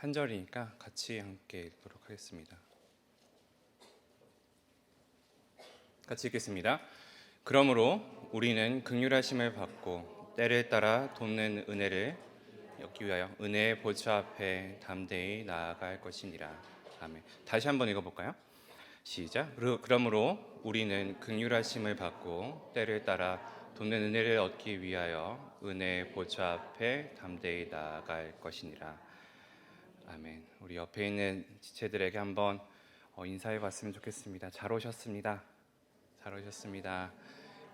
한 절이니까 같이 함께 읽도록 하겠습니다. 같이 읽겠습니다. 그러므로 우리는 긍휼하심을 받고 때를 따라 돕는 은혜를 얻기 위하여 은혜의 보좌 앞에 담대히 나아갈 것이니라. 아멘. 다시 한번 읽어볼까요? 시작. 그러므로 우리는 긍휼하심을 받고 때를 따라 돕는 은혜를 얻기 위하여 은혜의 보좌 앞에 담대히 나아갈 것이니라. 아멘. 우리 옆에 있는 지체들에게 한번 인사해 봤으면 좋겠습니다. 잘 오셨습니다. 잘 오셨습니다.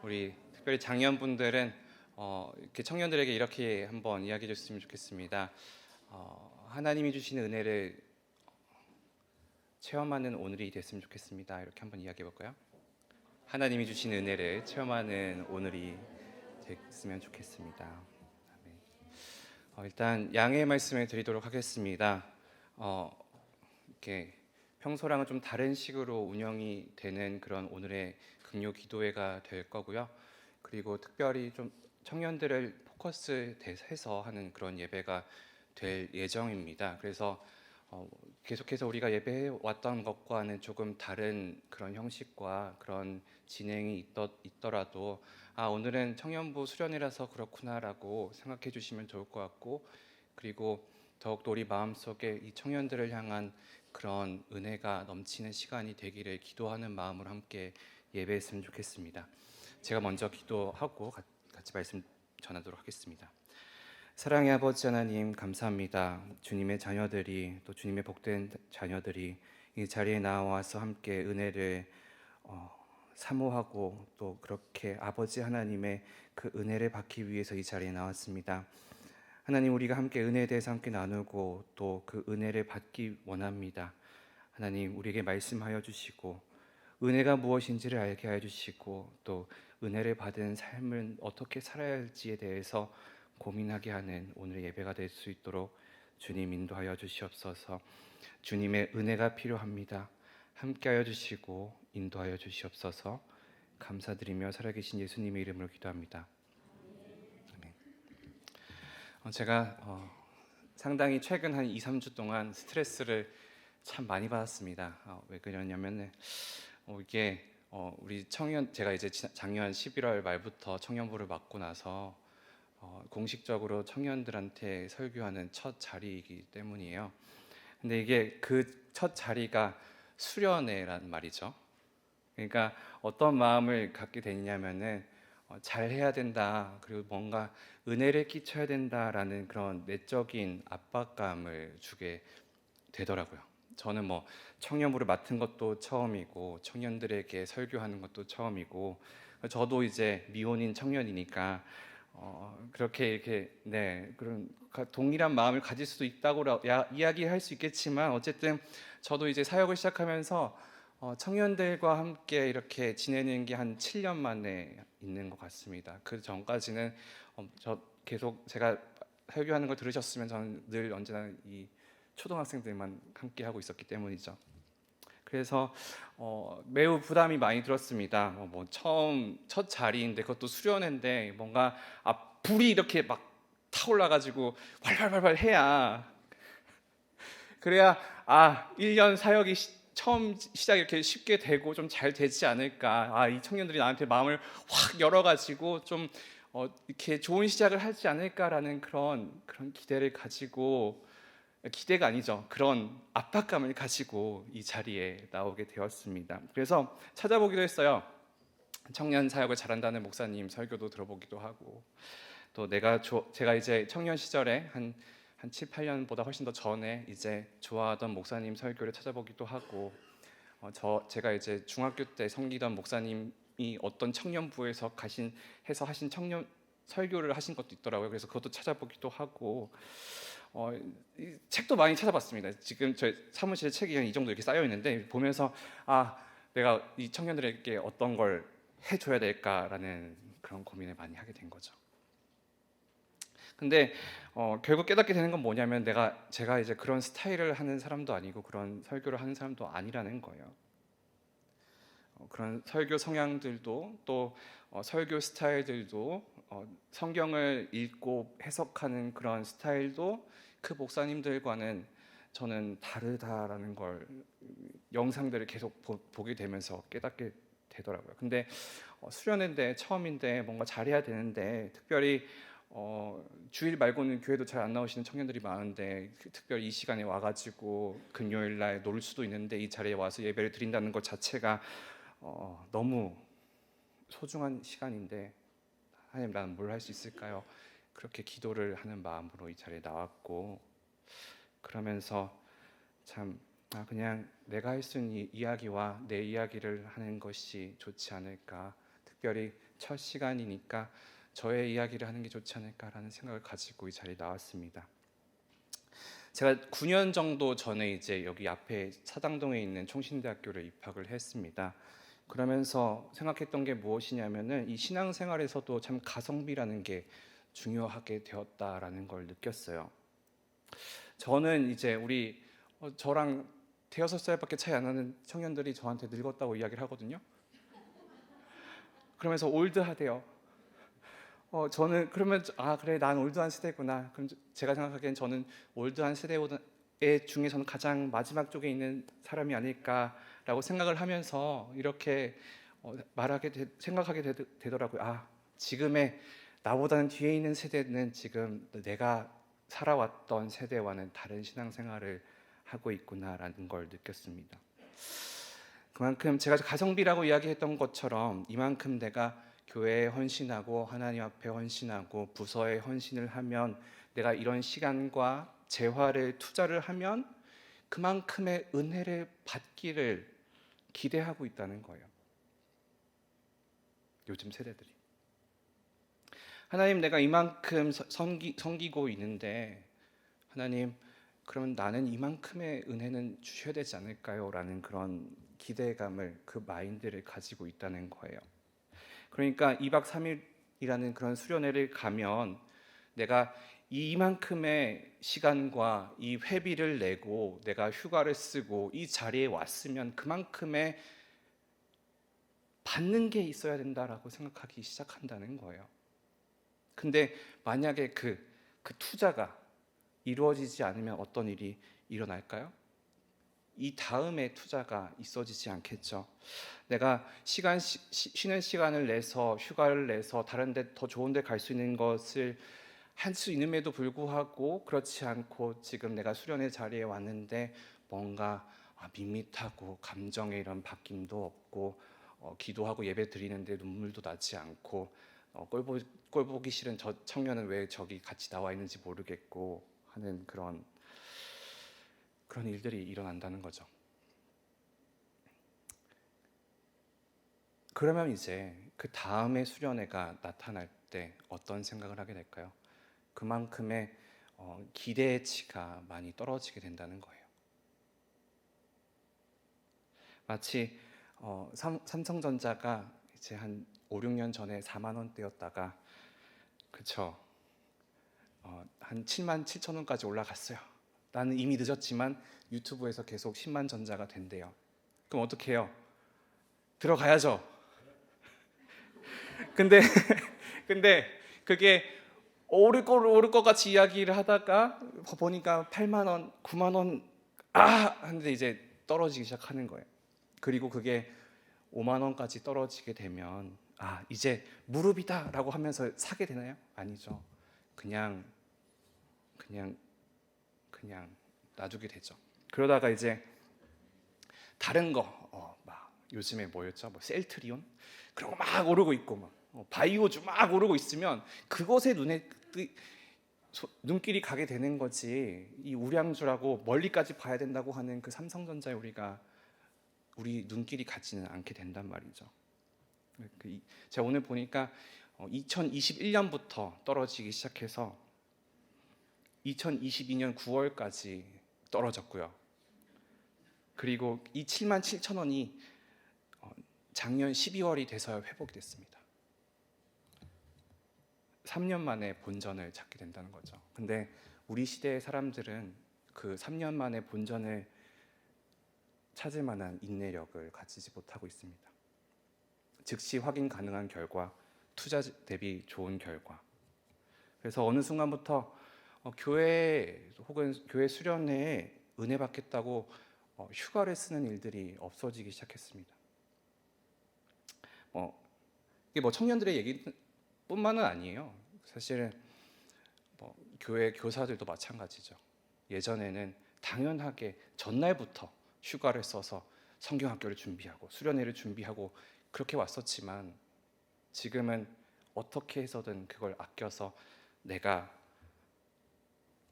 우리 특별히 장년분들은 이렇게 청년들에게 이렇게 한번 이야기해 줬으면 좋겠습니다. 하나님이 주시는 은혜를 체험하는 오늘이 됐으면 좋겠습니다. 이렇게 한번 이야기해 볼까요? 하나님이 주시는 은혜를 체험하는 오늘이 됐으면 좋겠습니다. 아멘. 일단 양해의 말씀을 드리도록 하겠습니다. 이렇게 평소랑은 좀 다른 식으로 운영이 되는 그런 오늘의 금요 기도회가 될 거고요. 그리고 특별히 좀 청년들을 포커스해서 하는 그런 예배가 될 예정입니다. 그래서 계속해서 우리가 예배해 왔던 것과는 조금 다른 그런 형식과 그런 진행이 있더라도 오늘은 청년부 수련회라서 그렇구나라고 생각해 주시면 좋을 것 같고, 그리고 더욱더 우리 마음속에 이 청년들을 향한 그런 은혜가 넘치는 시간이 되기를 기도하는 마음으로 함께 예배했으면 좋겠습니다. 제가 먼저 기도하고 같이 말씀 전하도록 하겠습니다. 사랑의 아버지 하나님, 감사합니다. 주님의 자녀들이, 또 주님의 복된 자녀들이 이 자리에 나와서 함께 은혜를 사모하고 또 그렇게 아버지 하나님의 그 은혜를 받기 위해서 이 자리에 나왔습니다. 하나님, 우리가 함께 은혜에 대해서 함께 나누고 또 그 은혜를 받기 원합니다. 하나님, 우리에게 말씀하여 주시고 은혜가 무엇인지를 알게 하여 주시고 또 은혜를 받은 삶은 어떻게 살아야 할지에 대해서 고민하게 하는 오늘의 예배가 될 수 있도록 주님 인도하여 주시옵소서. 주님의 은혜가 필요합니다. 함께하여 주시고 인도하여 주시옵소서. 감사드리며 살아계신 예수님의 이름으로 기도합니다. 아멘. 제가 상당히 최근 한 2-3주 동안 스트레스를 참 많이 받았습니다. 왜 그러냐면 이게 우리 청년, 제가 이제 작년 11월 말부터 청년부를 맡고 나서 공식적으로 청년들한테 설교하는 첫 자리이기 때문이에요. 근데 이게 그 첫 자리가 수련회란 말이죠. 그러니까 어떤 마음을 갖게 되냐면은 잘해야 된다, 그리고 뭔가 은혜를 끼쳐야 된다라는 그런 내적인 압박감을 주게 되더라고요. 저는 뭐 청년부를 맡은 것도 처음이고 청년들에게 설교하는 것도 처음이고, 저도 이제 미혼인 청년이니까 그렇게 이렇게 그런 동일한 마음을 가질 수도 있다고 이야기할 수 있겠지만, 어쨌든 저도 이제 사역을 시작하면서 청년들과 함께 이렇게 지내는 게 한 7년 만에 있는 것 같습니다. 그 전까지는 저 계속 제가 설교하는 걸 들으셨으면 저는 늘 언제나 이 초등학생들만 함께 하고 있었기 때문이죠. 그래서 매우 부담이 많이 들었습니다. 뭐 처음 첫 자리인데 그것도 수련회인데 뭔가 불이 이렇게 막 타올라가지고 활활활활 해야, 그래야 1년 사역이 처음 시작 이렇게 쉽게 되고 좀 잘 되지 않을까. 이 청년들이 나한테 마음을 확 열어가지고 좀 이렇게 좋은 시작을 하지 않을까라는 그런 기대를 가지고, 기대가 아니죠, 그런 압박감을 가지고 이 자리에 나오게 되었습니다. 그래서 찾아보기도 했어요. 청년 사역을 잘한다는 목사님 설교도 들어보기도 하고, 또 제가 이제 청년 시절에 한 7, 8년보다 훨씬 더 전에 이제 좋아하던 목사님 설교를 찾아보기도 하고, 제가 이제 중학교 때 섬기던 목사님이 어떤 청년부에서 하신 청년 설교를 하신 것도 있더라고요. 그래서 그것도 찾아보기도 하고, 이 책도 많이 찾아봤습니다. 지금 저희 사무실에 책이 이 정도 이렇게 쌓여 있는데, 보면서 내가 이 청년들에게 어떤 걸 해줘야 될까라는 그런 고민을 많이 하게 된 거죠. 근데 결국 깨닫게 되는 건 뭐냐면, 제가 이제 그런 스타일을 하는 사람도 아니고 그런 설교를 하는 사람도 아니라는 거예요. 그런 설교 성향들도 또 설교 스타일들도 성경을 읽고 해석하는 그런 스타일도 그 목사님들과는 저는 다르다라는 걸 영상들을 계속 보게 되면서 깨닫게 되더라고요. 근데 수련회인데 처음인데 뭔가 잘해야 되는데 특별히 주일 말고는 교회도 잘 안 나오시는 청년들이 많은데 특별히 이 시간에 와가지고 금요일 날 놀 수도 있는데 이 자리에 와서 예배를 드린다는 것 자체가 너무 소중한 시간인데 하나님 나는 뭘 할 수 있을까요? 그렇게 기도를 하는 마음으로 이 자리에 나왔고 그러면서 참 그냥 내가 할 수 있는 이야기와 내 이야기를 하는 것이 좋지 않을까. 특별히 첫 시간이니까 저의 이야기를 하는 게 좋지 않을까라는 생각을 가지고 이 자리에 나왔습니다. 제가 9년 정도 전에 이제 여기 앞에 사당동에 있는 총신대학교를 입학을 했습니다. 그러면서 생각했던 게 무엇이냐면은 이 신앙생활에서도 참 가성비라는 게 중요하게 되었다라는 걸 느꼈어요. 저는 이제 저랑 대여섯 살밖에 차이 안 나는 청년들이 저한테 늙었다고 이야기를 하거든요. 그러면서 올드하대요. 저는 그러면 그래 난 올드한 세대구나. 그럼 제가 생각하기엔 저는 올드한 세대 중에서는 가장 마지막 쪽에 있는 사람이 아닐까라고 생각을 하면서 이렇게 생각하게 되더라고요. 지금의 나보다는 뒤에 있는 세대는 지금 내가 살아왔던 세대와는 다른 신앙생활을 하고 있구나라는 걸 느꼈습니다. 그만큼 제가 가성비라고 이야기했던 것처럼 이만큼 내가 교회에 헌신하고 하나님 앞에 헌신하고 부서에 헌신을 하면 내가 이런 시간과 재화를 투자를 하면 그만큼의 은혜를 받기를 기대하고 있다는 거예요. 요즘 세대들이. 하나님 내가 이만큼 섬기고 있는데 하나님 그러면 나는 이만큼의 은혜는 주셔야 되지 않을까요? 라는 그런 기대감을 그 마인드를 가지고 있다는 거예요. 그러니까 2박 3일이라는 그런 수련회를 가면 내가 이만큼의 시간과 이 회비를 내고 내가 휴가를 쓰고 이 자리에 왔으면 그만큼의 받는 게 있어야 된다라고 생각하기 시작한다는 거예요. 근데 만약에 그 투자가 이루어지지 않으면 어떤 일이 일어날까요? 이 다음에 투자가 있어지지 않겠죠. 내가 쉬는 시간을 내서 휴가를 내서 다른 데 더 좋은 데 갈 수 있는 것을 할 수 있음에도 불구하고 그렇지 않고 지금 내가 수련의 자리에 왔는데 뭔가 밋밋하고 감정의 이런 바뀜도 없고 기도하고 예배 드리는데 눈물도 나지 않고 꼴 보기 싫은 저 청년은 왜 저기 같이 나와 있는지 모르겠고 하는 그런 일들이 일어난다는 거죠. 그러면 이제 그 다음에 수련회가 나타날 때 어떤 생각을 하게 될까요? 그만큼의 기대치가 많이 떨어지게 된다는 거예요. 마치 삼성전자가 이제 한 5, 6년 전에 4만 원대였다가 그쵸? 한 7만 7천 원까지 올라갔어요. 나는 이미 늦었지만 유튜브에서 계속 10만 전자가 된대요. 그럼 어떻게 해요? 들어가야죠. 근데 그게 오를 것 같이 이야기를 하다가 보니까 8만 원, 9만 원 하는데 이제 떨어지기 시작하는 거예요. 그리고 그게 5만 원까지 떨어지게 되면 이제 무릎이다라고 하면서 사게 되나요? 아니죠. 그냥 놔두게 되죠. 그러다가 이제 다른 거 막 요즘에 뭐였죠? 뭐 셀트리온 그런 거 막 오르고 있고 막 바이오주 막 오르고 있으면 그것에 눈길이 가게 되는 거지. 이 우량주라고 멀리까지 봐야 된다고 하는 그 삼성전자에 우리 눈길이 가지는 않게 된단 말이죠. 제가 오늘 보니까 2021년부터 떨어지기 시작해서 2022년 9월까지 떨어졌고요. 그리고 이 7만 7천 원이 작년 12월이 돼서야 회복이 됐습니다. 3년 만에 본전을 찾게 된다는 거죠. 근데 우리 시대의 사람들은 그 3년 만에 본전을 찾을 만한 인내력을 가지지 못하고 있습니다. 즉시 확인 가능한 결과, 투자 대비 좋은 결과. 그래서 어느 순간부터 교회 혹은 교회 수련회에 은혜 받겠다고 휴가를 쓰는 일들이 없어지기 시작했습니다. 이게 청년들의 얘기뿐만은 아니에요. 사실은 교회 교사들도 마찬가지죠. 예전에는 당연하게 전날부터 휴가를 써서 성경학교를 준비하고 수련회를 준비하고 그렇게 왔었지만 지금은 어떻게 해서든 그걸 아껴서 내가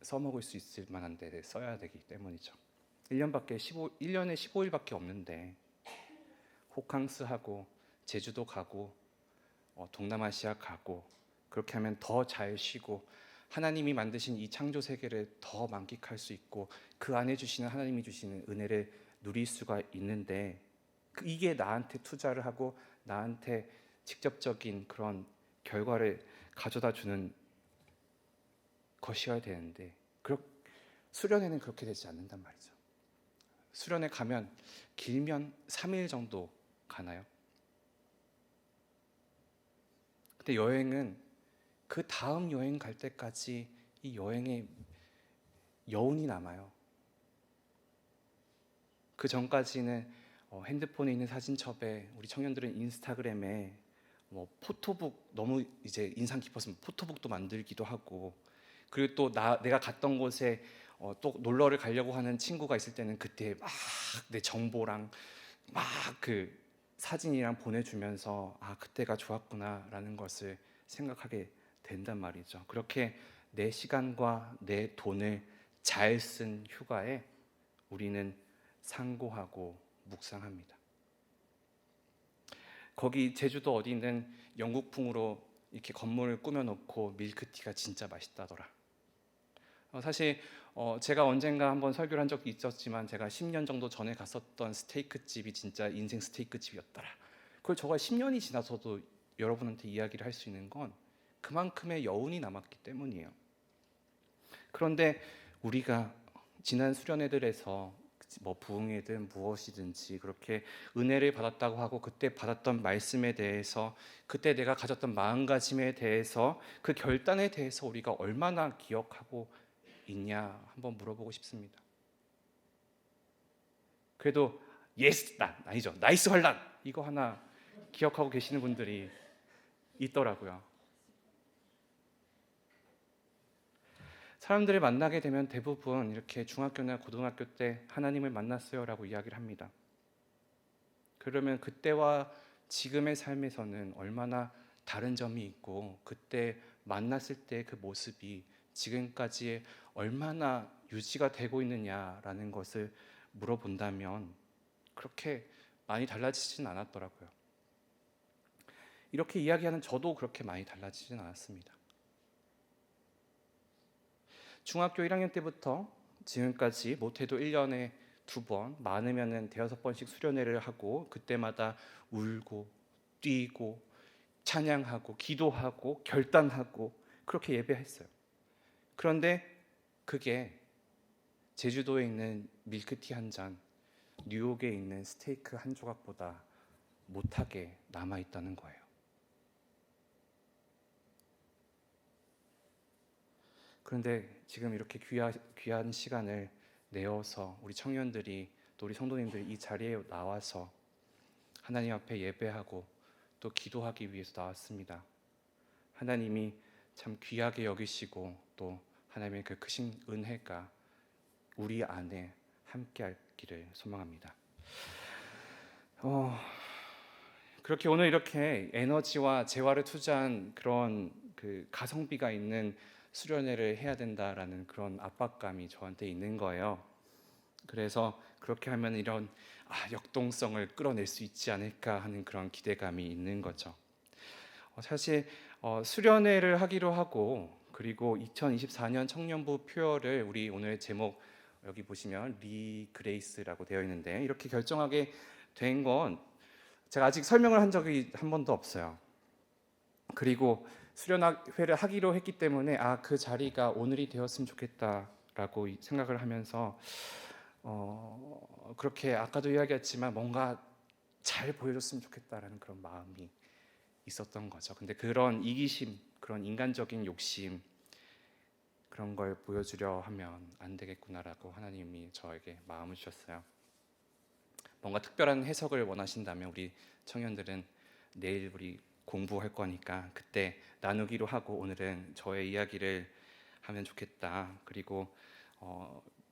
써먹을 수 있을 만한 데를 써야 되기 때문이죠. 1년에 15일밖에 없는데 호캉스하고 제주도 가고 동남아시아 가고 그렇게 하면 더 잘 쉬고 하나님이 만드신 이 창조 세계를 더 만끽할 수 있고 그 안에 주시는 하나님이 주시는 은혜를 누릴 수가 있는데 이게 나한테 투자를 하고 나한테 직접적인 그런 결과를 가져다 주는 것이어야 되는데 수련회는 그렇게 되지 않는단 말이죠. 수련회 가면 길면 3일 정도 가나요? 근데 여행은 그 다음 여행 갈 때까지 이 여행의 여운이 남아요. 그 전까지는 핸드폰에 있는 사진첩에 우리 청년들은 인스타그램에 포토북 너무 이제 인상 깊었으면 포토북도 만들기도 하고 그리고 또 내가 갔던 곳에 또 놀러를 가려고 하는 친구가 있을 때는 그때 막 내 정보랑 막 그 사진이랑 보내주면서 그때가 좋았구나라는 것을 생각하게 된단 말이죠. 그렇게 내 시간과 내 돈을 잘 쓴 휴가에 우리는 상고하고 묵상합니다. 거기 제주도 어디는 영국풍으로 이렇게 건물을 꾸며놓고 밀크티가 진짜 맛있다더라. 사실 제가 언젠가 한번 설교를 한 적이 있었지만 제가 10년 정도 전에 갔었던 스테이크 집이 진짜 인생 스테이크 집이었더라. 그걸 저가 10년이 지나서도 여러분한테 이야기를 할 수 있는 건 그만큼의 여운이 남았기 때문이에요. 그런데 우리가 지난 수련회들에서 부흥회든 무엇이든지 그렇게 은혜를 받았다고 하고 그때 받았던 말씀에 대해서 그때 내가 가졌던 마음가짐에 대해서 그 결단에 대해서 우리가 얼마나 기억하고 있냐 한번 물어보고 싶습니다. 그래도 아니죠. 나이스 환란 이거 하나 기억하고 계시는 분들이 있더라고요. 사람들을 만나게 되면 대부분 이렇게 중학교나 고등학교 때 하나님을 만났어요라고 이야기를 합니다. 그러면 그때와 지금의 삶에서는 얼마나 다른 점이 있고 그때 만났을 때 그 모습이 지금까지 얼마나 유지가 되고 있느냐라는 것을 물어본다면 그렇게 많이 달라지진 않았더라고요. 이렇게 이야기하는 저도 그렇게 많이 달라지진 않았습니다. 중학교 1학년 때부터 지금까지 못해도 1년에 2번, 많으면 5번씩 수련회를 하고 그때마다 울고 뛰고 찬양하고 기도하고 결단하고 그렇게 예배했어요. 그런데 그게 제주도에 있는 밀크티 한 잔, 뉴욕에 있는 스테이크 한 조각보다 못하게 남아있다는 거예요. 그런데 지금 이렇게 귀한 시간을 내어서 우리 청년들이 또 우리 성도님들이 이 자리에 나와서 하나님 앞에 예배하고 또 기도하기 위해서 나왔습니다. 하나님이 참 귀하게 여기시고 또 하나님의 그 크신 은혜가 우리 안에 함께하기를 소망합니다. 그렇게 오늘 이렇게 에너지와 재화를 투자한 그런 그 가성비가 있는 수련회를 해야 된다라는 그런 압박감이 저한테 있는 거예요. 그래서 그렇게 하면 이런 역동성을 끌어낼 수 있지 않을까 하는 그런 기대감이 있는 거죠. 사실 수련회를 하기로 하고 그리고 2024년 청년부 표어를 우리 오늘 제목 여기 보시면 리그레이스라고 되어 있는데 이렇게 결정하게 된 건 제가 아직 설명을 한 적이 한 번도 없어요. 그리고 수련회를 하기로 했기 때문에 그 자리가 오늘이 되었으면 좋겠다라고 생각을 하면서 그렇게 아까도 이야기했지만 뭔가 잘 보여줬으면 좋겠다라는 그런 마음이 있었던 거죠. 근데 그런 이기심, 그런 인간적인 욕심, 그런 걸 보여주려 하면 안 되겠구나라고 하나님이 저에게 마음을 주셨어요. 뭔가 특별한 해석을 원하신다면 우리 청년들은 내일 우리 공부할 거니까 그때 나누기로 하고 오늘은 저의 이야기를 하면 좋겠다. 그리고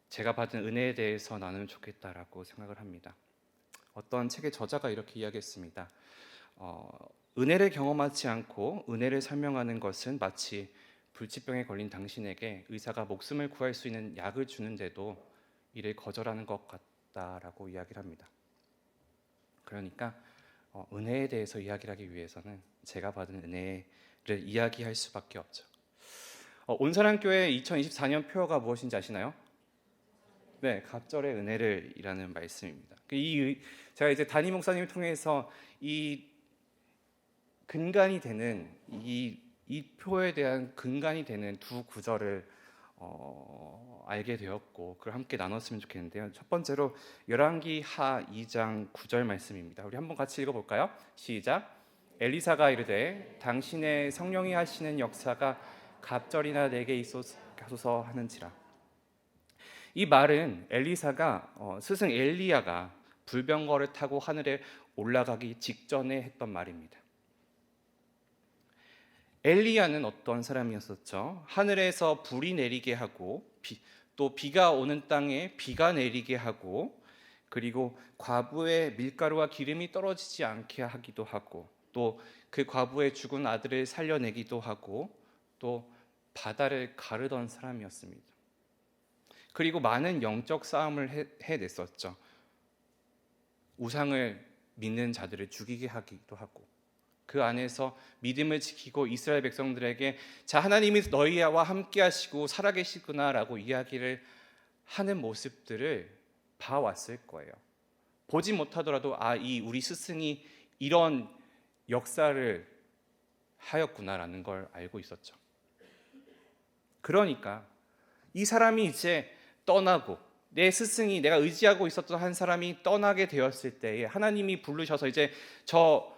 제가 받은 은혜에 대해서 나누면 좋겠다라고 생각을 합니다. 어떤 책의 저자가 이렇게 이야기했습니다. 은혜를 경험하지 않고 은혜를 설명하는 것은 마치 불치병에 걸린 당신에게 의사가 목숨을 구할 수 있는 약을 주는데도 이를 거절하는 것 같다라고 이야기를 합니다. 그러니까 은혜에 대해서 이야기를 하기 위해서는 제가 받은 은혜를 이야기할 수밖에 없죠. 온사랑교회 2024년 표어가 무엇인지 아시나요? 네, 갑절의 은혜를 이라는 말씀입니다. 제가 이제 담임 목사님을 통해서 이 근간이 되는 이 표에 대한 근간이 되는 두 구절을 알게 되었고 그걸 함께 나눴으면 좋겠는데요. 첫 번째로 열왕기 하 2장 9절 말씀입니다. 우리 한번 같이 읽어볼까요? 시작. 엘리사가 이르되 당신의 성령이 하시는 역사가 갑절이나 내게 있소서 하는지라. 이 말은 엘리사가 스승 엘리야가 불병거를 타고 하늘에 올라가기 직전에 했던 말입니다. 엘리야는 어떤 사람이었었죠? 하늘에서 불이 내리게 하고 또 비가 오는 땅에 비가 내리게 하고 그리고 과부의 밀가루와 기름이 떨어지지 않게 하기도 하고 또 그 과부의 죽은 아들을 살려내기도 하고 또 바다를 가르던 사람이었습니다. 그리고 많은 영적 싸움을 해냈었죠. 우상을 믿는 자들을 죽이게 하기도 하고 그 안에서 믿음을 지키고 이스라엘 백성들에게 자 하나님이 너희와 함께 하시고 살아계시구나라고 이야기를 하는 모습들을 봐왔을 거예요. 보지 못하더라도 이 우리 스승이 이런 역사를 하였구나라는 걸 알고 있었죠. 그러니까 이 사람이 이제 떠나고 내 스승이 내가 의지하고 있었던 한 사람이 떠나게 되었을 때에 하나님이 부르셔서 이제 저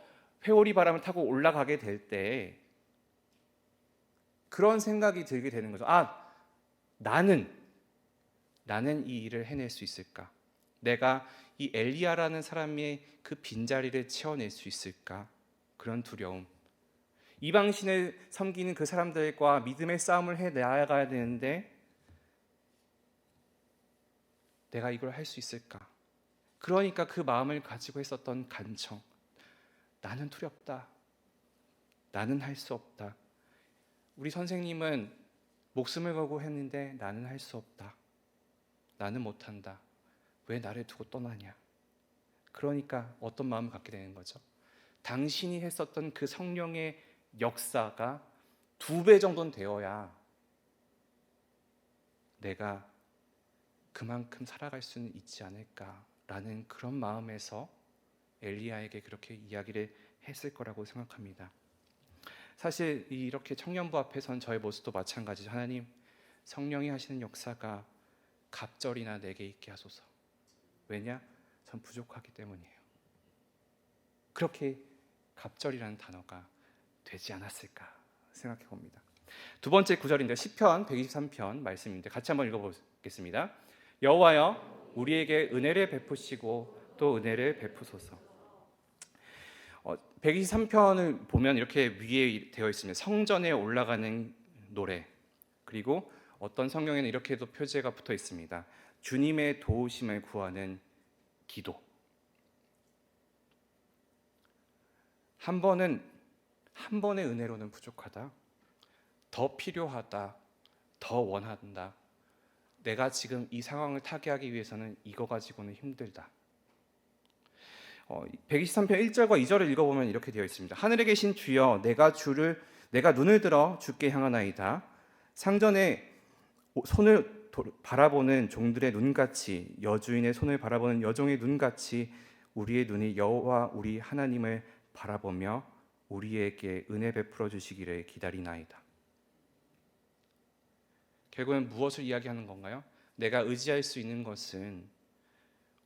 회오리 바람을 타고 올라가게 될 때 그런 생각이 들게 되는 거죠. 나는 이 일을 해낼 수 있을까? 내가 이 엘리야라는 사람의 그 빈자리를 채워낼 수 있을까? 그런 두려움. 이방신을 섬기는 그 사람들과 믿음의 싸움을 해 나아가야 되는데 내가 이걸 할 수 있을까? 그러니까 그 마음을 가지고 있었던 간청. 나는 두렵다. 나는 할 수 없다. 우리 선생님은 목숨을 걸고 했는데 나는 할 수 없다. 나는 못한다. 왜 나를 두고 떠나냐? 그러니까 어떤 마음을 갖게 되는 거죠? 당신이 했었던 그 성령의 역사가 2배 정도는 되어야 내가 그만큼 살아갈 수는 있지 않을까라는 그런 마음에서 엘리야에게 그렇게 이야기를 했을 거라고 생각합니다. 사실 이렇게 청년부 앞에선 저의 모습도 마찬가지죠. 하나님, 성령이 하시는 역사가 갑절이나 내게 있게 하소서. 왜냐? 전 부족하기 때문이에요. 그렇게 갑절이라는 단어가 되지 않았을까 생각해 봅니다. 두 번째 구절인데 시편 123편 말씀인데 같이 한번 읽어보겠습니다. 여호와여 우리에게 은혜를 베푸시고 또 은혜를 베푸소서. 123편을 보면 이렇게 위에 되어 있습니다. 성전에 올라가는 노래. 그리고 어떤 성경에는 이렇게도 표제가 붙어 있습니다. 주님의 도우심을 구하는 기도. 한 번의 은혜로는 부족하다. 더 필요하다. 더 원한다. 내가 지금 이 상황을 타개하기 위해서는 이거 가지고는 힘들다. 123편 1절과 2절을 읽어보면 이렇게 되어 있습니다. 하늘에 계신 주여 내가 눈을 들어 주께 향하나이다. 상전에 손을 바라보는 종들의 눈같이 여주인의 손을 바라보는 여종의 눈같이 우리의 눈이 여호와 우리 하나님을 바라보며 우리에게 은혜 베풀어 주시기를 기다리나이다. 결국은 무엇을 이야기하는 건가요? 내가 의지할 수 있는 것은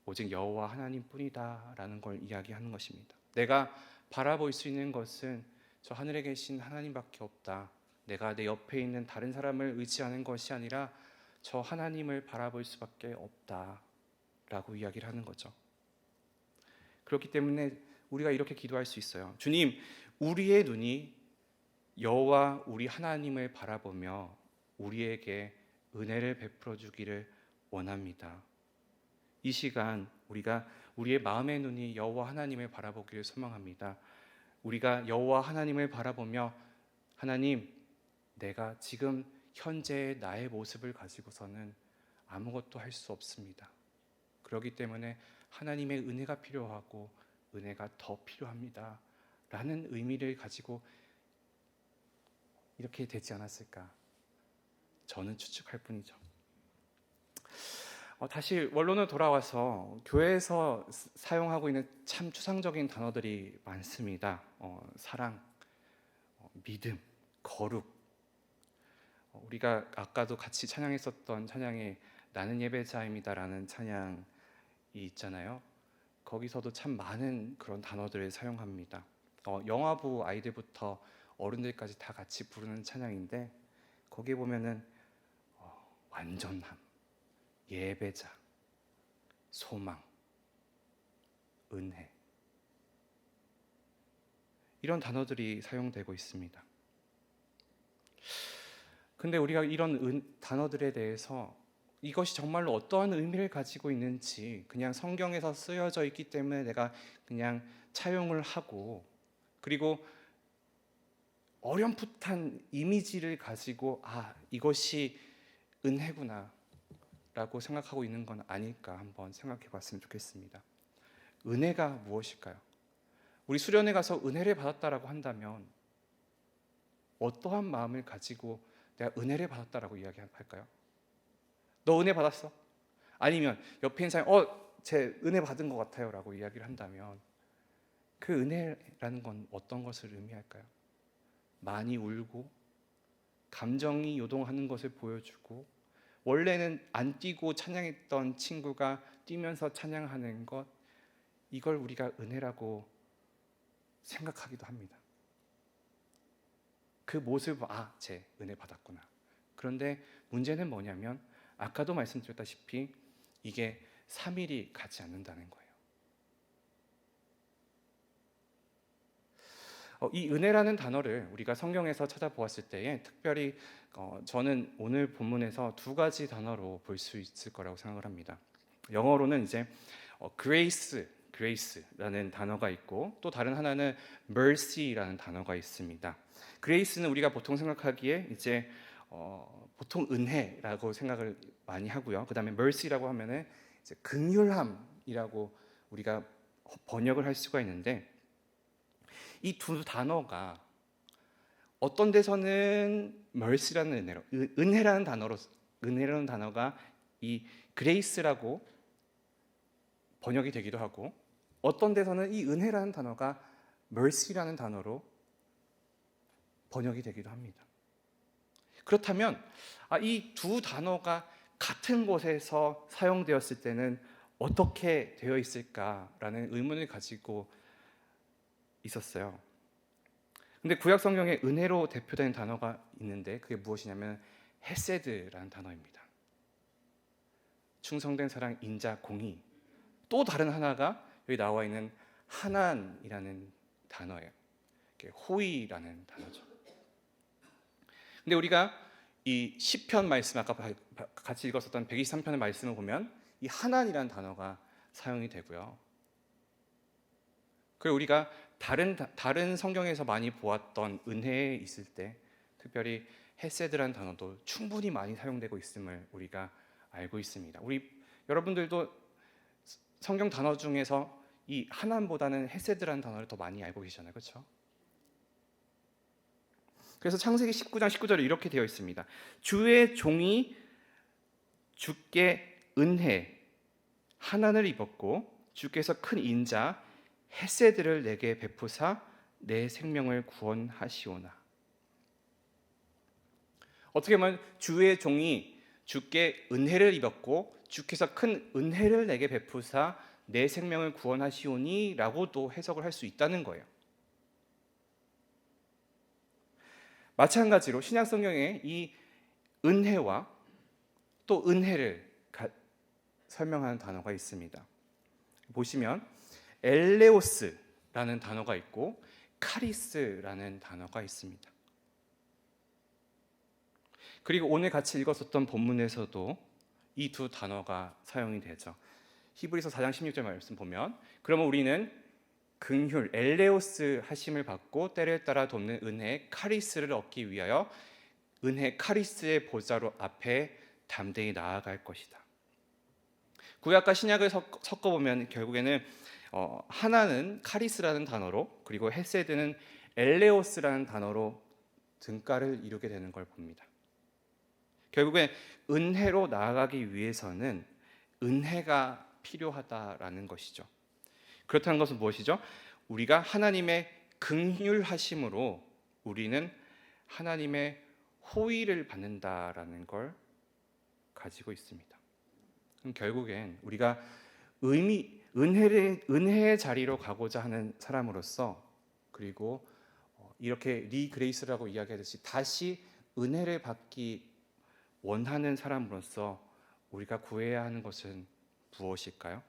오직 여호와 하나님뿐이다라는 걸 이야기하는 것입니다. 내가 바라볼 수 있는 것은 저 하늘에 계신 하나님밖에 없다. 내가 내 옆에 있는 다른 사람을 의지하는 것이 아니라 저 하나님을 바라볼 수밖에 없다라고 이야기를 하는 거죠. 그렇기 때문에 우리가 이렇게 기도할 수 있어요. 주님, 우리의 눈이 여호와 우리 하나님을 바라보며 우리에게 은혜를 베풀어 주기를 원합니다. 이 시간 우리가 우리의 마음의 눈이 여호와 하나님을 바라보기를 소망합니다. 우리가 여호와 하나님을 바라보며 하나님, 내가 지금 현재의 나의 모습을 가지고서는 아무것도 할 수 없습니다. 그렇기 때문에 하나님의 은혜가 필요하고 은혜가 더 필요합니다 라는 의미를 가지고 이렇게 되지 않았을까 저는 추측할 뿐이죠. 다시 원론으로 돌아와서 교회에서 사용하고 있는 참 추상적인 단어들이 많습니다. 사랑, 믿음, 거룩. 우리가 아까도 같이 찬양했었던 찬양에 나는 예배자입니다라는 찬양이 있잖아요. 거기서도 참 많은 그런 단어들을 사용합니다. 영아부 아이들부터 어른들까지 다 같이 부르는 찬양인데 거기에 보면은 완전함, 예배자, 소망, 은혜 이런 단어들이 사용되고 있습니다. 근데 우리가 이런 단어들에 대해서 이것이 정말로 어떠한 의미를 가지고 있는지 그냥 성경에서 쓰여져 있기 때문에 내가 그냥 차용을 하고 그리고 어렴풋한 이미지를 가지고 이것이 은혜구나 라고 생각하고 있는 건 아닐까 한번 생각해 봤으면 좋겠습니다. 은혜가 무엇일까요? 우리 수련회 가서 은혜를 받았다라고 한다면 어떠한 마음을 가지고 내가 은혜를 받았다라고 이야기할까요? 너 은혜 받았어? 아니면 옆에 있는 사람이 제 은혜 받은 것 같아요 라고 이야기를 한다면 그 은혜라는 건 어떤 것을 의미할까요? 많이 울고 감정이 요동하는 것을 보여주고 원래는 안 뛰고 찬양했던 친구가 뛰면서 찬양하는 것, 이걸 우리가 은혜라고 생각하기도 합니다. 그 모습, 쟤 은혜 받았구나. 그런데 문제는 뭐냐면 아까도 말씀드렸다시피 이게 3일이 가지 않는다는 거예요. 이 은혜라는 단어를 우리가 성경에서 찾아보았을 때에 특별히 저는 오늘 본문에서 두 가지 단어로 볼 수 있을 거라고 생각을 합니다. 영어로는 이제 grace라는 단어가 있고 또 다른 하나는 mercy라는 단어가 있습니다. grace는 우리가 보통 생각하기에 이제 보통 은혜라고 생각을 많이 하고요. 그다음에 mercy라고 하면은 이제 긍휼함이라고 우리가 번역을 할 수가 있는데 이 두 단어가 어떤 데서는 mercy라는 은혜로 은혜라는 단어가 이 grace라고 번역이 되기도 하고 어떤 데서는 이 은혜라는 단어가 mercy라는 단어로 번역이 되기도 합니다. 그렇다면 이 두 단어가 같은 곳에서 사용되었을 때는 어떻게 되어 있을까라는 의문을 가지고 있었어요. 근데 구약 성경에 은혜로 대표되는 단어가 있는데 그게 무엇이냐면 헤세드라는 단어입니다. 충성된 사랑, 인자, 공의. 또 다른 하나가 여기 나와 있는 하난이라는 단어예요. 호의라는 단어죠. 근데 우리가 이 시편 말씀 아까 같이 읽었었던 123편의 말씀을 보면 이 하난이라는 단어가 사용이 되고요. 그리고 우리가 다른 성경에서 많이 보았던 은혜에 있을 때 특별히 헤세드라는 단어도 충분히 많이 사용되고 있음을 우리가 알고 있습니다. 여러분들도 성경 단어 중에서 이 하난보다는 헤세드라는 단어를 더 많이 알고 계시잖아요. 그렇죠? 그래서 창세기 19장 19절에 이렇게 되어 있습니다. 주의 종이 주께 은혜 하난을 입었고 주께서 큰 인자 헤세드를 내게 베푸사 내 생명을 구원하시오나. 어떻게 보면 주의 종이 주께 은혜를 입었고 주께서 큰 은혜를 내게 베푸사 내 생명을 구원하시오니 라고도 해석을 할 수 있다는 거예요. 마찬가지로 신약 성경에 이 은혜와 또 은혜를 설명하는 단어가 있습니다. 보시면 엘레오스라는 단어가 있고 카리스라는 단어가 있습니다. 그리고 오늘 같이 읽었었던 본문에서도 이 두 단어가 사용이 되죠. 히브리서 4장 16절 말씀 보면 그러면 우리는 긍휼 엘레오스 하심을 받고 때를 따라 돕는 은혜 카리스를 얻기 위하여 은혜 카리스의 보좌로 앞에 담대히 나아갈 것이다. 구약과 신약을 섞어보면 결국에는 하나는 카리스라는 단어로 그리고 헤세드는 엘레오스라는 단어로 등가를 이루게 되는 걸 봅니다. 결국엔 은혜로 나아가기 위해서는 은혜가 필요하다라는 것이죠. 그렇다는 것은 무엇이죠? 우리가 하나님의 긍휼하심으로 우리는 하나님의 호의를 받는다라는 걸 가지고 있습니다. 그럼 결국엔 우리가 은혜의 자리로 가고자 하는 사람으로서 그리고 이렇게 리그레이스라고 이야기하듯이 다시 은혜를 받기 원하는 사람으로서 우리가 구해야 하는 것은 무엇일까요?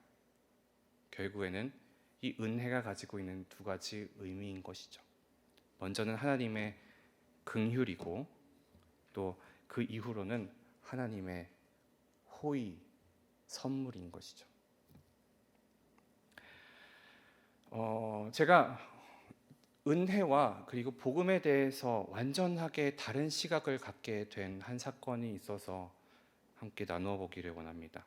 결국에는 이 은혜가 가지고 있는 두 가지 의미인 것이죠. 먼저는 하나님의 긍휼이고 또 그 이후로는 하나님의 호의, 선물인 것이죠. 제가 은혜와 그리고 복음에 대해서 완전하게 다른 시각을 갖게 된 한 사건이 있어서 함께 나누어 보기를 원합니다.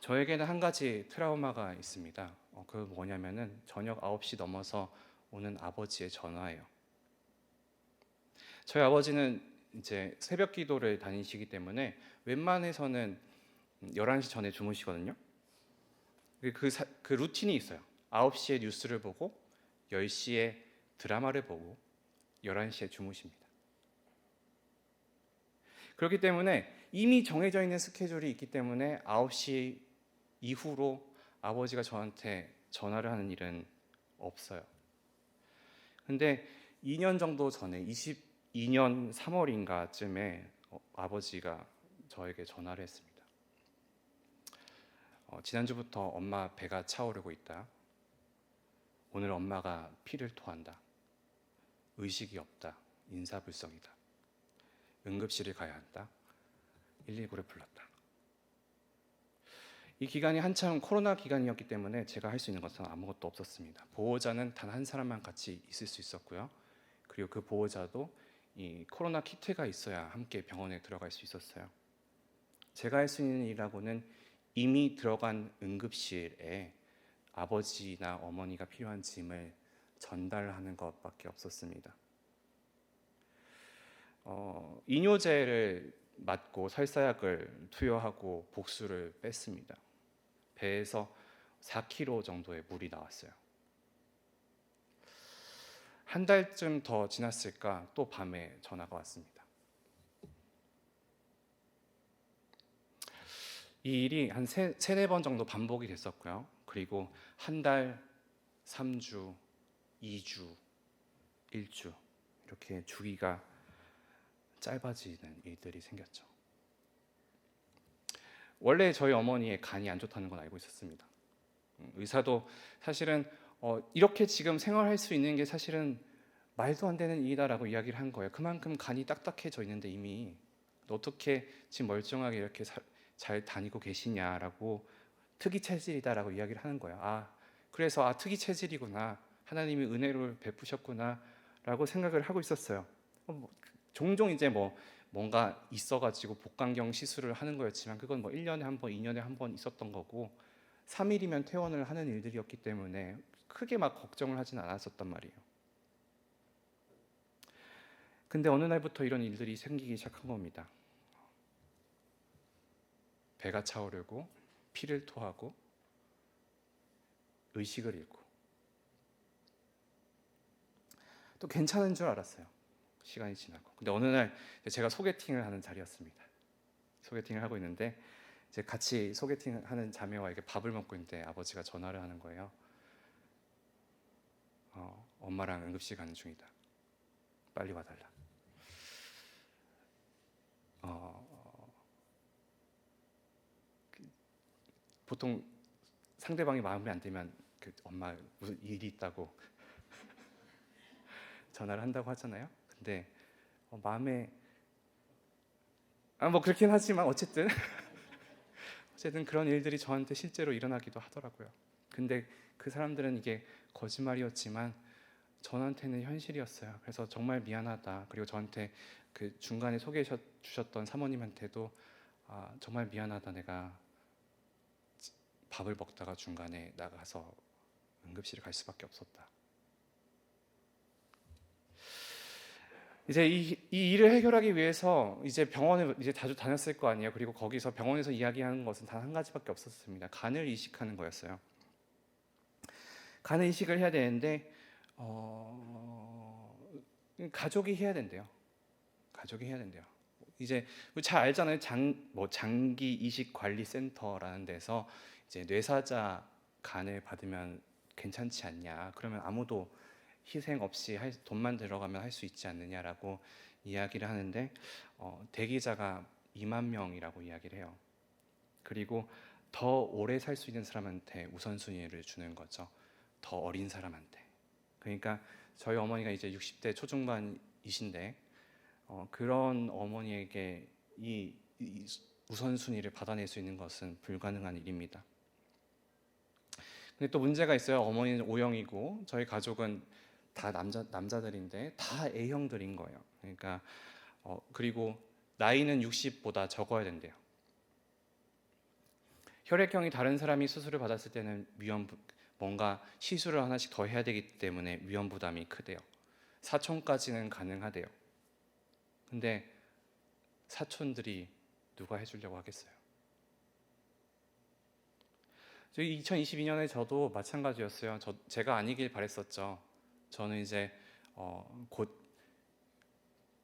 저에게는 한 가지 트라우마가 있습니다. 그 뭐냐면은 저녁 9시 넘어서 오는 아버지의 전화예요. 저희 아버지는 이제 새벽 기도를 다니시기 때문에 웬만해서는 11시 전에 주무시거든요. 그 루틴이 있어요. 9시에 뉴스를 보고 10시에 드라마를 보고 11시에 주무십니다. 그렇기 때문에 이미 정해져 있는 스케줄이 있기 때문에 9시 이후로 아버지가 저한테 전화를 하는 일은 없어요. 근데 2년 정도 전에 22년 3월인가쯤에 아버지가 저에게 전화를 했습니다. 지난주부터 엄마 배가 차오르고 있다. 오늘 엄마가 피를 토한다. 의식이 없다. 인사불성이다. 응급실을 가야 한다. 119를 불렀다. 이 기간이 한참 코로나 기간이었기 때문에 제가 할 수 있는 것은 아무것도 없었습니다. 보호자는 단 한 사람만 같이 있을 수 있었고요. 그리고 그 보호자도 이 코로나 키트가 있어야 함께 병원에 들어갈 수 있었어요. 제가 할 수 있는 일이라고는 이미 들어간 응급실에 아버지나 어머니가 필요한 짐을 전달하는 것밖에 없었습니다. 이뇨제를 맞고 설사약을 투여하고 복수를 뺐습니다. 배에서 4kg 정도의 물이 나왔어요. 한 달쯤 더 지났을까 또 밤에 전화가 왔습니다. 이 일이 한 세네 번 정도 반복이 됐었고요. 그리고 한 달, 3주, 2주, 1주 이렇게 주기가 짧아지는 일들이 생겼죠. 원래 저희 어머니의 간이 안 좋다는 건 알고 있었습니다. 의사도 사실은 이렇게 지금 생활할 수 있는 게 사실은 말도 안 되는 일이다라고 이야기를 한 거예요. 그만큼 간이 딱딱해져 있는데 이미 어떻게 지금 멀쩡하게 이렇게 잘 다니고 계시냐라고 특이 체질이다라고 이야기를 하는 거예요. 그래서 특이 체질이구나. 하나님이 은혜를 베푸셨구나라고 생각을 하고 있었어요. 종종 이제 뭔가 있어가지고 복강경 시술을 하는 거였지만 그건 1년에 한 번, 2년에 한 번 있었던 거고 3일이면 퇴원을 하는 일들이었기 때문에 크게 막 걱정을 하진 않았었단 말이에요. 근데 어느 날부터 이런 일들이 생기기 시작한 겁니다. 배가 차오르고 피를 토하고 의식을 잃고 또 괜찮은 줄 알았어요. 시간이 지나고. 근데 어느 날 제가 소개팅을 하는 자리였습니다. 소개팅을 하고 있는데 이제 같이 소개팅하는 자매와 이렇게 밥을 먹고 있는데 아버지가 전화를 하는 거예요. 엄마랑 응급실 가는 중이다. 빨리 와달라. 보통 상대방이 마음에 안 들면 엄마 무슨 일이 있다고 전화를 한다고 하잖아요. 근데 마음에 뭐 그렇긴 하지만 어쨌든 그런 일들이 저한테 실제로 일어나기도 하더라고요. 근데 그 사람들은 이게 거짓말이었지만 저한테는 현실이었어요. 그래서 정말 미안하다. 그리고 저한테 그 중간에 소개해 주셨던 사모님한테도 정말 미안하다. 내가 밥을 먹다가 중간에 나가서 응급실에 갈 수밖에 없었다. 이제 이 일을 해결하기 위해서 이제 병원을 이제 자주 다녔을 거 아니에요. 그리고 거기서 병원에서 이야기하는 것은 단 한 가지밖에 없었습니다. 간을 이식하는 거였어요. 간을 이식을 해야 되는데 가족이 해야 된대요. 가족이 해야 된대요. 이제 잘 알잖아요. 장기 이식 관리 센터라는 데서 이제 뇌사자 간을 받으면 괜찮지 않냐. 그러면 아무도 희생 없이 돈만 들어가면 할 수 있지 않느냐라고 이야기를 하는데 대기자가 2만 명이라고 이야기를 해요. 그리고 더 오래 살 수 있는 사람한테 우선순위를 주는 거죠. 더 어린 사람한테. 그러니까 저희 어머니가 이제 60대 초중반이신데 그런 어머니에게 이 우선순위를 받아낼 수 있는 것은 불가능한 일입니다. 근데 또 문제가 있어요. 어머니는 O형이고 저희 가족은 다 남자들인데 다 A형들인 거예요. 그러니까 그리고 나이는 60보다 적어야 된대요. 혈액형이 다른 사람이 수술을 받았을 때는 뭔가 시술을 하나씩 더 해야 되기 때문에 위험 부담이 크대요. 사촌까지는 가능하대요. 근데 사촌들이 누가 해주려고 하겠어요? 저희 2022년에 저도 마찬가지였어요. 제가 아니길 바랬었죠. 저는 이제 곧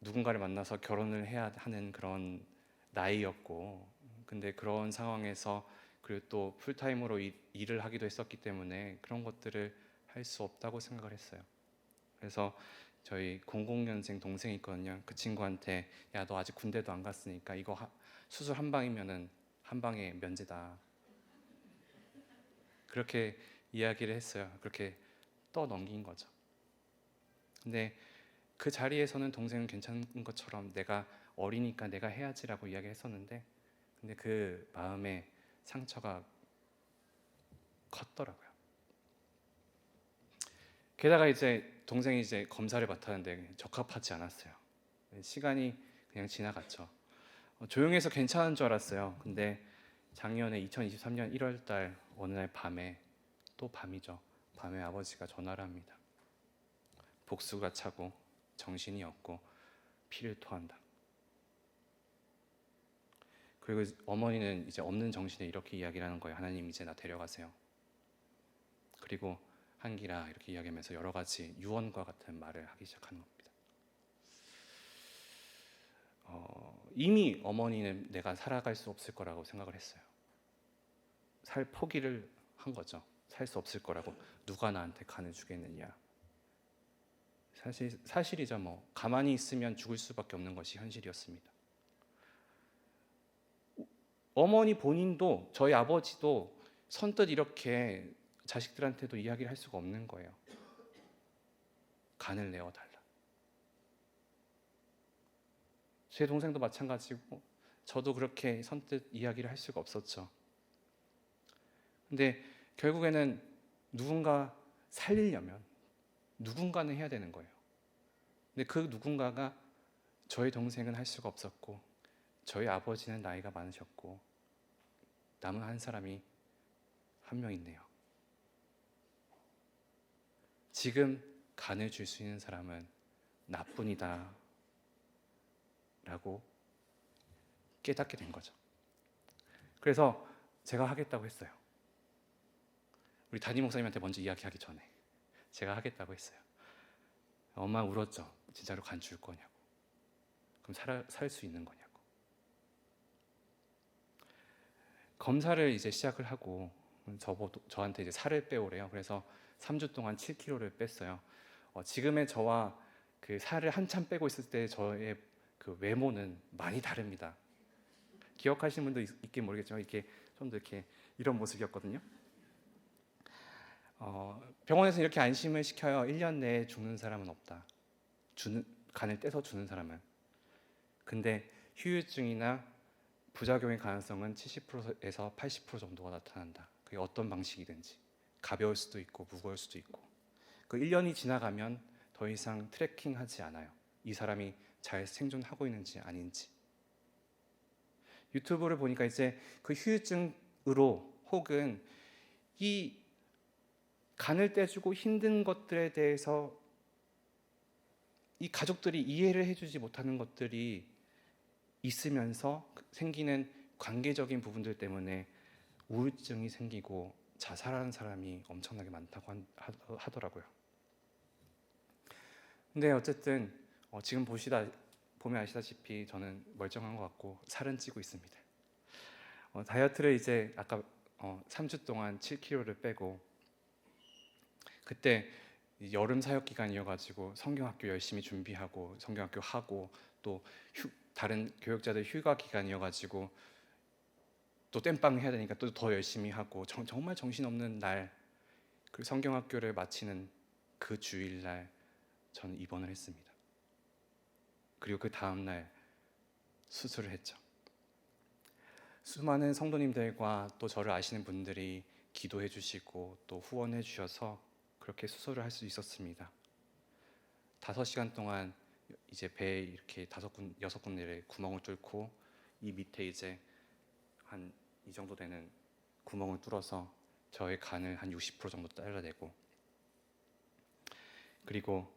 누군가를 만나서 결혼을 해야 하는 그런 나이였고, 근데 그런 상황에서 그리고 또 풀타임으로 일을 하기도 했었기 때문에 그런 것들을 할 수 없다고 생각을 했어요. 그래서 저희 00년생 동생이 있거든요. 그 친구한테 야, 너 아직 군대도 안 갔으니까 이거 수술 한 방이면은 한 방에 면제다. 그렇게 이야기를 했어요. 그렇게 떠넘긴 거죠. 근데 그 자리에서는 동생은 괜찮은 것처럼 내가 어리니까 내가 해야지라고 이야기했었는데, 근데 그 마음에 상처가 컸더라고요. 게다가 이제 동생이 이제 검사를 맡았는데 적합하지 않았어요. 시간이 그냥 지나갔죠. 조용해서 괜찮은 줄 알았어요. 근데 작년에 2023년 1월 달 어느 날 밤에, 또 밤이죠. 밤에 아버지가 전화를 합니다. 복수가 차고 정신이 없고 피를 토한다. 그리고 어머니는 이제 없는 정신에 이렇게 이야기를 하는 거예요. 하나님, 이제 나 데려가세요. 그리고 한기라 이렇게 이야기하면서 여러 가지 유언과 같은 말을 하기 시작하는 겁니다. 이미 어머니는 내가 살아갈 수 없을 거라고 생각을 했어요. 살 포기를 한 거죠. 살 수 없을 거라고. 누가 나한테 간을 주겠느냐. 사실이죠. 뭐 가만히 있으면 죽을 수밖에 없는 것이 현실이었습니다. 어머니 본인도, 저희 아버지도 선뜻 이렇게 자식들한테도 이야기를 할 수가 없는 거예요. 간을 내어달라. 제 동생도 마찬가지고 저도 그렇게 선뜻 이야기를 할 수가 없었죠. 근데 결국에는 누군가 살리려면 누군가는 해야 되는 거예요. 근데 그 누군가가 저희 동생은 할 수가 없었고, 저희 아버지는 나이가 많으셨고, 남은 한 사람이 한 명 있네요. 지금 간을 줄 수 있는 사람은 나뿐이다 라고 깨닫게 된 거죠. 그래서 제가 하겠다고 했어요. 우리 담임 목사님한테 먼저 이야기하기 전에 제가 하겠다고 했어요. 엄마 울었죠. 진짜로 간 줄 거냐고. 그럼 살 수 있는 거냐고. 검사를 이제 시작을 하고 저한테 이제 살을 빼오래요. 그래서 3주 동안 7kg를 뺐어요. 지금의 저와 그 살을 한참 빼고 있을 때 저의 그 외모는 많이 다릅니다. 기억하시는 분도 있긴 모르겠지만 이렇게 좀 더 이렇게 이런 모습이었거든요. 병원에서 이렇게 안심을 시켜요. 1년 내에 죽는 사람은 없다. 간을 떼서 주는 사람은. 근데 후유증이나 부작용의 가능성은 70%에서 80% 정도가 나타난다. 그게 어떤 방식이든지 가벼울 수도 있고 무거울 수도 있고. 그 1년이 지나가면 더 이상 트래킹하지 않아요. 이 사람이 잘 생존하고 있는지 아닌지. 유튜브를 보니까 이제 그 후유증으로 혹은 이 간을 떼주고 힘든 것들에 대해서 이 가족들이 이해를 해주지 못하는 것들이 있으면서 생기는 관계적인 부분들 때문에 우울증이 생기고 자살하는 사람이 엄청나게 많다고 하더라고요. 근데 어쨌든 지금 보면 아시다시피 저는 멀쩡한 것 같고 살은 찌고 있습니다. 다이어트를 이제 아까 3주 동안 7kg를 빼고, 그때 여름 사역 기간이어가지고 성경학교 열심히 준비하고 성경학교 하고, 또 다른 교역자들 휴가 기간이어가지고 또 땜빵 해야 되니까 또 더 열심히 하고, 정말 정신없는 날, 그 성경학교를 마치는 그 주일날 저는 입원을 했습니다. 그리고 그 다음날 수술을 했죠. 수많은 성도님들과 또 저를 아시는 분들이 기도해 주시고 또 후원해 주셔서 그렇게 수술을 할 수 있었습니다. 5시간 동안 이제 배에 이렇게 6군데를 구멍을 뚫고 이 밑에 이제 한 이 정도 되는 구멍을 뚫어서 저의 간을 한 60% 정도 잘라내고, 그리고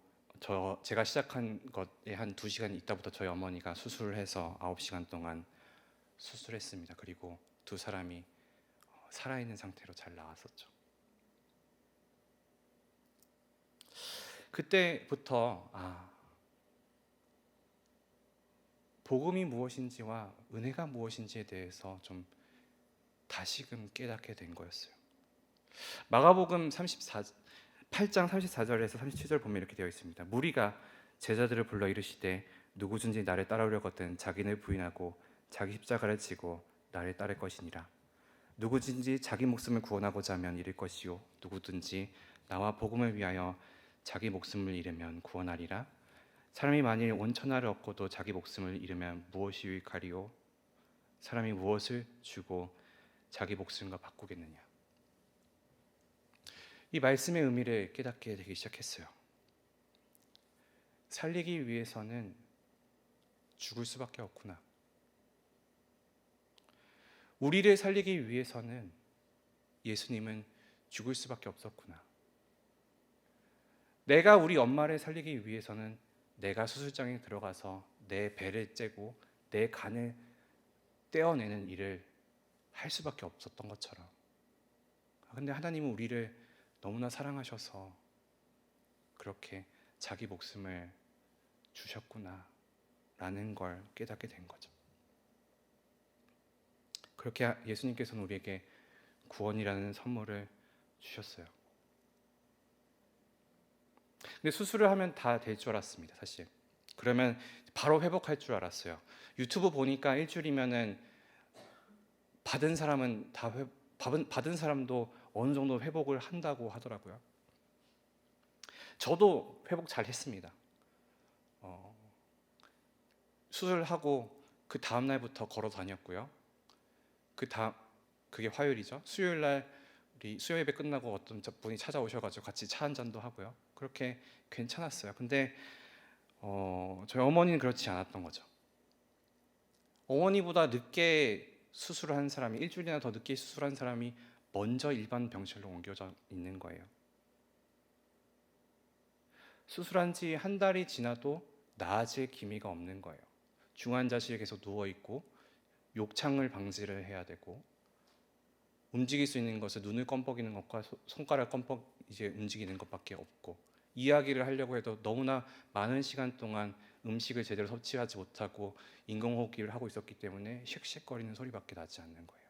제가 시작한 것에 한 2시간 있다부터 저희 어머니가 수술을 해서 9시간 동안 수술했습니다. 그리고 두 사람이 살아있는 상태로 잘 나왔었죠. 그때부터 복음이 무엇인지와 은혜가 무엇인지에 대해서 좀 다시금 깨닫게 된 거였어요. 마가복음 8장 34절에서 37절 보면 이렇게 되어 있습니다. 무리가 제자들을 불러 이르시되 누구든지 나를 따르려거든 자기를 부인하고 자기 십자가를 지고 나를 따를 것이니라. 누구든지 자기 목숨을 구원하고자 하면 잃을 것이요 누구든지 나와 복음을 위하여 자기 목숨을 잃으면 구원하리라. 사람이 만일 온 천하를 얻고도 자기 목숨을 잃으면 무엇이 유익하리요? 사람이 무엇을 주고 자기 목숨과 바꾸겠느냐? 이 말씀의 의미를 깨닫게 되기 시작했어요. 살리기 위해서는 죽을 수밖에 없구나. 우리를 살리기 위해서는 예수님은 죽을 수밖에 없었구나. 내가 우리 엄마를 살리기 위해서는 내가 수술장에 들어가서 내 배를 째고 내 간을 떼어내는 일을 할 수밖에 없었던 것처럼, 근데 하나님은 우리를 너무나 사랑하셔서 그렇게 자기 목숨을 주셨구나 라는 걸 깨닫게 된 거죠. 그렇게 예수님께서는 우리에게 구원이라는 선물을 주셨어요. 근데 수술을 하면 다 될 줄 알았습니다, 사실. 그러면 바로 회복할 줄 알았어요. 유튜브 보니까 일주일이면은 받은 사람도 어느 정도 회복을 한다고 하더라고요. 저도 회복 잘 했습니다. 수술하고 그 다음 날부터 걸어 다녔고요. 그게 화요일이죠. 수요일 날 우리 수요 예배 끝나고 어떤 분이 찾아오셔가지고 같이 차 한 잔도 하고요. 그렇게 괜찮았어요. 근데 저희 어머니는 그렇지 않았던 거죠. 어머니보다 늦게 수술을 한 사람이, 일주일이나 더 늦게 수술한 사람이 먼저 일반 병실로 옮겨져 있는 거예요. 수술한 지 한 달이 지나도 나아질 기미가 없는 거예요. 중환자실에 계속 누워 있고 욕창을 방지를 해야 되고, 움직일 수 있는 것은 눈을 껌뻑이는 것과 손가락 껌뻑 이제 움직이는 것밖에 없고, 이야기를 하려고 해도 너무나 많은 시간 동안 음식을 제대로 섭취하지 못하고 인공호흡기를 하고 있었기 때문에 쉑쉑거리는 소리밖에 나지 않는 거예요.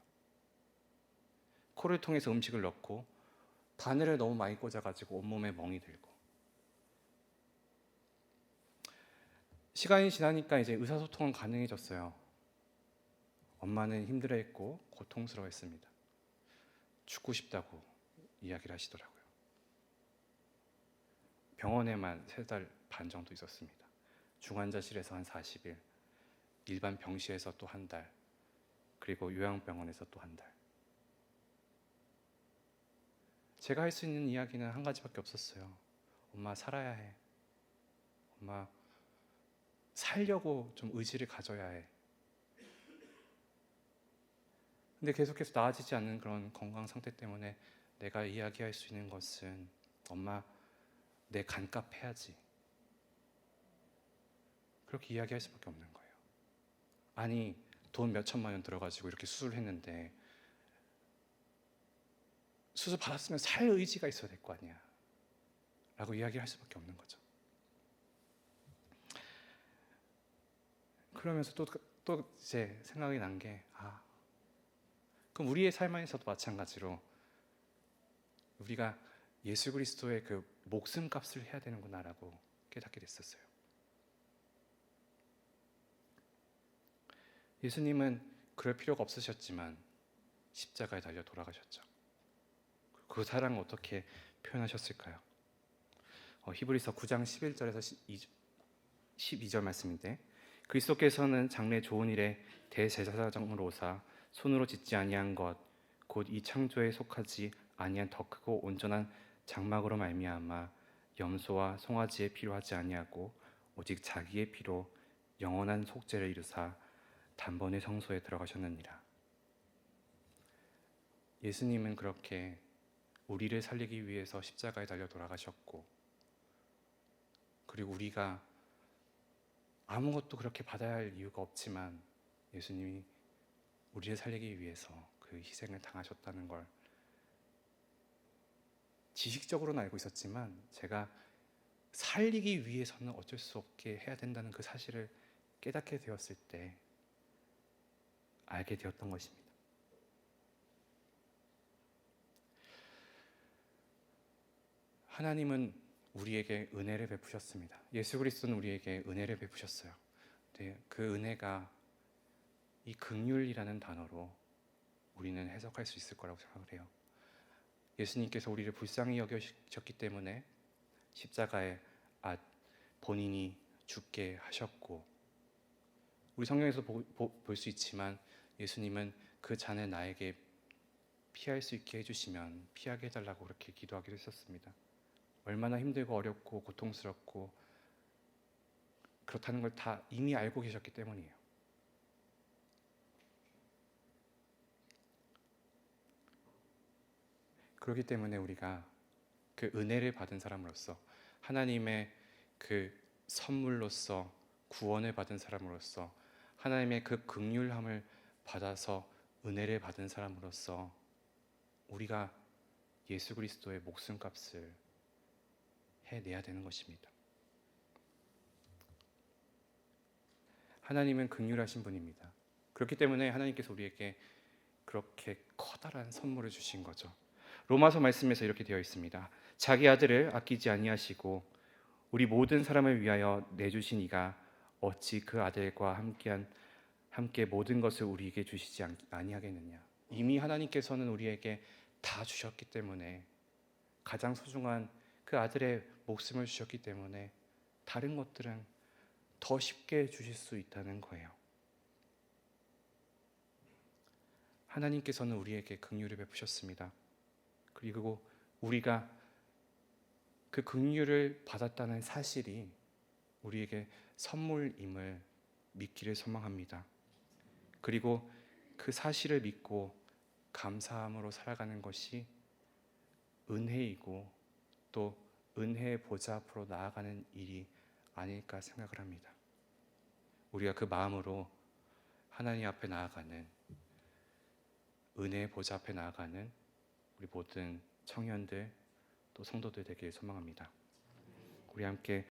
코를 통해서 음식을 넣고 바늘을 너무 많이 꽂아가지고 온몸에 멍이 들고, 시간이 지나니까 이제 의사소통은 가능해졌어요. 엄마는 힘들어했고 고통스러워했습니다. 죽고 싶다고 이야기를 하시더라고요. 병원에만 3달 반 정도 있었습니다. 중환자실에서 한 40일, 일반 병실에서 또 한 달, 그리고 요양병원에서 또 한 달. 제가 할 수 있는 이야기는 한 가지밖에 없었어요. 엄마 살아야 해. 엄마 살려고 좀 의지를 가져야 해. 근데 계속해서 나아지지 않는 그런 건강 상태 때문에 내가 이야기할 수 있는 것은 엄마 내 간값 해야지. 그렇게 이야기할 수밖에 없는 거예요. 아니 돈 몇 천만 원 들어가지고 이렇게 수술을 했는데 수술 받았으면 살 의지가 있어야 될 거 아니야 라고 이야기를 할 수밖에 없는 거죠. 그러면서 또 이제 생각이 난 게 그럼 우리의 삶에서도 마찬가지로 우리가 예수 그리스도의 그 목숨값을 해야 되는구나라고 깨닫게 됐었어요. 예수님은 그럴 필요가 없으셨지만 십자가에 달려 돌아가셨죠. 그 사랑을 어떻게 표현하셨을까요? 히브리서 9장 11절에서 12절 말씀인데, 그리스도께서는 장래 좋은 일에 대제사장으로 오사 손으로 짓지 아니한 것 곧 이 창조에 속하지 아니한 더 크고 온전한 장막으로 말미암아 염소와 송아지의 피로 하지 아니하고 오직 자기의 피로 영원한 속죄를 이루사 단번에 성소에 들어가셨느니라. 예수님은 그렇게 우리를 살리기 위해서 십자가에 달려 돌아가셨고, 그리고 우리가 아무것도 그렇게 받아야 할 이유가 없지만 예수님이 우리를 살리기 위해서 그 희생을 당하셨다는 걸 지식적으로는 알고 있었지만 제가 살리기 위해서는 어쩔 수 없게 해야 된다는 그 사실을 깨닫게 되었을 때 알게 되었던 것입니다. 하나님은 우리에게 은혜를 베푸셨습니다. 예수 그리스도는 우리에게 은혜를 베푸셨어요. 네, 그 은혜가 이 긍휼이라는 단어로 우리는 해석할 수 있을 거라고 생각을 해요. 예수님께서 우리를 불쌍히 여기셨기 때문에 십자가에 본인이 죽게 하셨고, 우리 성경에서 볼 수 있지만 예수님은 그 잔을 나에게 피할 수 있게 해주시면 피하게 해달라고 그렇게 기도하기도 했었습니다. 얼마나 힘들고 어렵고 고통스럽고 그렇다는 걸 다 이미 알고 계셨기 때문이에요. 그렇기 때문에 우리가 그 은혜를 받은 사람으로서, 하나님의 그 선물로서 구원을 받은 사람으로서, 하나님의 그 긍휼함을 받아서 은혜를 받은 사람으로서 우리가 예수 그리스도의 목숨값을 해내야 되는 것입니다. 하나님은 긍휼하신 분입니다. 그렇기 때문에 하나님께서 우리에게 그렇게 커다란 선물을 주신 거죠. 로마서 말씀에서 이렇게 되어 있습니다. 자기 아들을 아끼지 아니하시고 우리 모든 사람을 위하여 내주신 이가 어찌 그 아들과 함께 모든 것을 우리에게 주시지 아니하겠느냐. 이미 하나님께서는 우리에게 다 주셨기 때문에, 가장 소중한 그 아들의 목숨을 주셨기 때문에 다른 것들은 더 쉽게 주실 수 있다는 거예요. 하나님께서는 우리에게 긍휼을 베푸셨습니다. 그리고 우리가 그 긍휼을 받았다는 사실이 우리에게 선물임을 믿기를 소망합니다. 그리고 그 사실을 믿고 감사함으로 살아가는 것이 은혜이고 또 은혜의 보좌 앞으로 나아가는 일이 아닐까 생각을 합니다. 우리가 그 마음으로 하나님 앞에 나아가는, 은혜의 보좌 앞에 나아가는 우리 모든 청년들 또 성도들 되길 소망합니다. 우리 함께